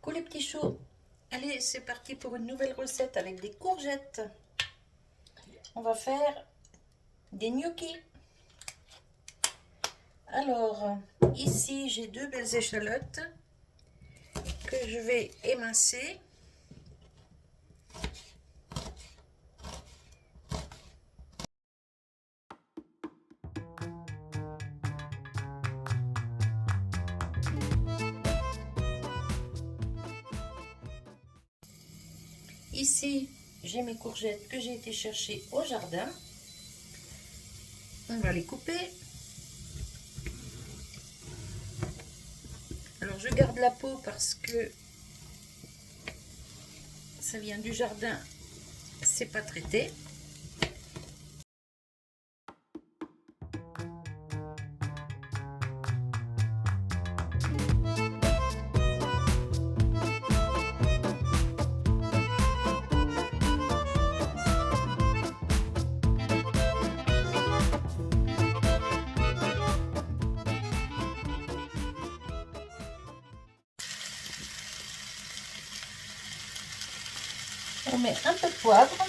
Coucou les petits choux. Allez, c'est parti pour une nouvelle recette avec des courgettes. On va faire des gnocchis. Alors, ici j'ai deux belles échalotes que je vais émincer. Ici, j'ai mes courgettes que j'ai été chercher au jardin. On va les couper. Alors, je garde la peau parce que ça vient du jardin, c'est pas traité. On met un peu de poivre.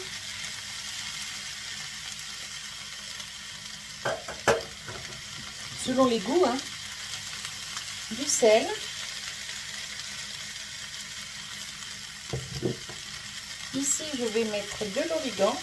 Selon les goûts, hein. Du sel. Ici, je vais mettre de l'origan.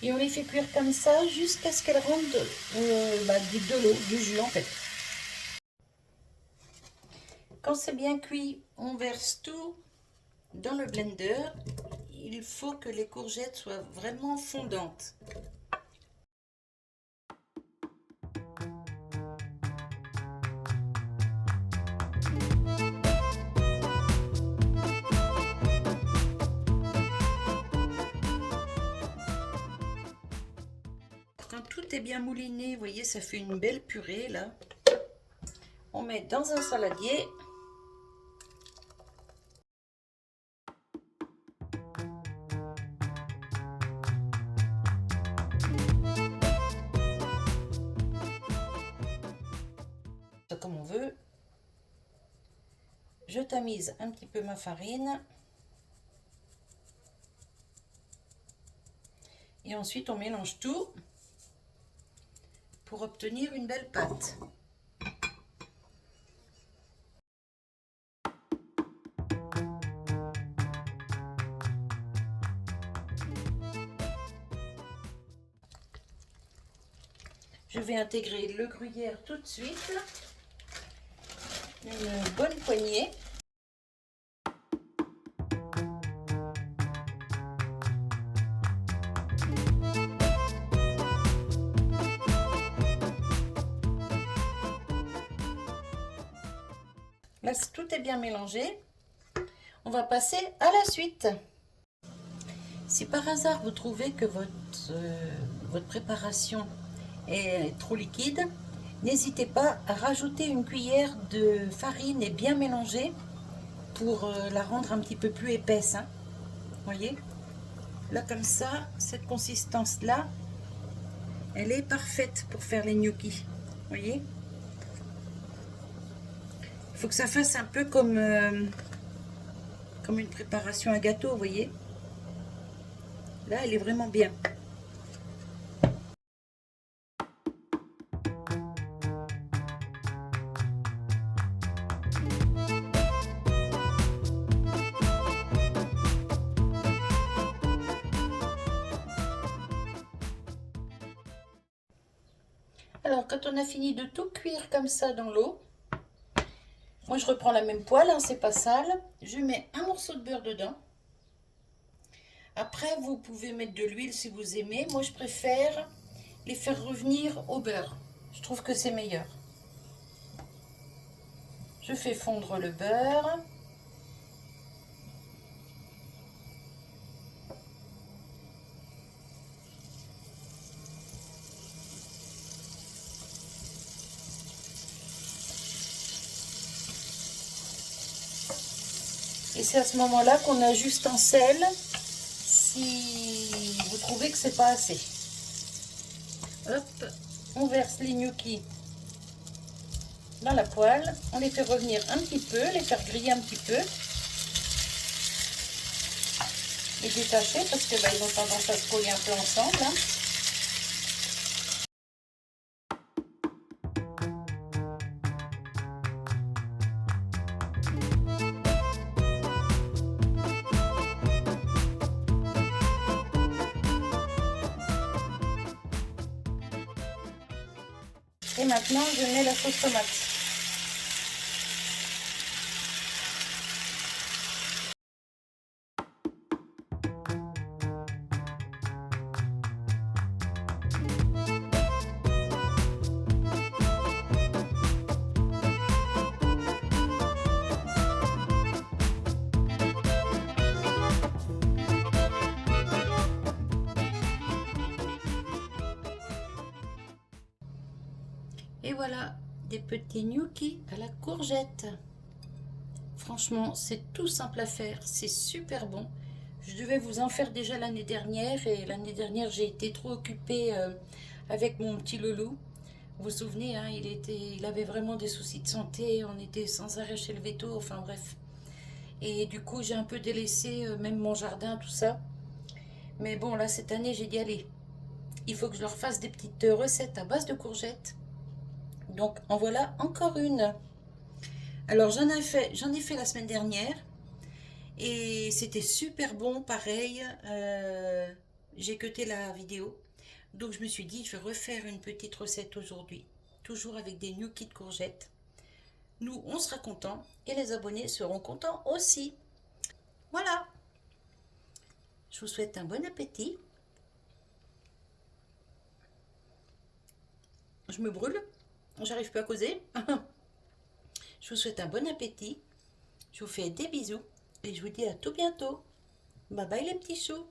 Et on les fait cuire comme ça jusqu'à ce qu'elles rendent de l'eau, du jus en fait. Quand c'est bien cuit, on verse tout dans le blender. Il faut que les courgettes soient vraiment fondantes. Quand tout est bien mouliné, vous voyez, ça fait une belle purée là. On met dans un saladier. Comme on veut. Je tamise un petit peu ma farine. Et ensuite, on mélange tout pour obtenir une belle pâte. Je vais intégrer le gruyère tout de suite. Une bonne poignée. Là, tout est bien mélangé. On va passer à la suite. Si par hasard vous trouvez que votre préparation est trop liquide, n'hésitez pas à rajouter une cuillère de farine et bien mélanger pour la rendre un petit peu plus épaisse. Hein. Voyez, là comme ça, cette consistance-là, elle est parfaite pour faire les gnocchis. Voyez, il faut que ça fasse un peu comme une préparation à gâteau, vous voyez. Là, elle est vraiment bien. Alors, quand on a fini de tout cuire comme ça dans l'eau, Moi, je reprends la même poêle, hein, c'est pas sale. Je mets un morceau de beurre dedans. Après, vous pouvez mettre de l'huile si vous aimez. Moi, je préfère les faire revenir au beurre. Je trouve que c'est meilleur. Je fais fondre le beurre. Et c'est à ce moment-là qu'on ajuste en sel si vous trouvez que c'est pas assez. Hop, on verse les gnocchis dans la poêle. On les fait revenir un petit peu, les faire griller un petit peu. Les détacher parce que ils ont tendance à se coller un peu ensemble. Hein. Et maintenant, je mets la sauce tomate. Et voilà, des petits gnocchis à la courgette. Franchement, c'est tout simple à faire, c'est super bon. Je devais vous en faire déjà l'année dernière et l'année dernière j'ai été trop occupée avec mon petit loulou. Vous vous souvenez, hein, il avait vraiment des soucis de santé, on était sans arrêt chez le veto, enfin bref. Et du coup j'ai un peu délaissé même mon jardin, tout ça. Mais bon là cette année j'ai dit allez, il faut que je leur fasse des petites recettes à base de courgettes. Donc en voilà encore une. Alors j'en ai fait la semaine dernière et c'était super bon, pareil. J'ai cuté la vidéo, donc je me suis dit je vais refaire une petite recette aujourd'hui, toujours avec des gnocchis de courgettes. Nous on sera contents et les abonnés seront contents aussi. Voilà, je vous souhaite un bon appétit. Je me brûle, j'arrive plus à causer. Je vous souhaite un bon appétit. Je vous fais des bisous et je vous dis à tout bientôt. Bye bye les petits choux.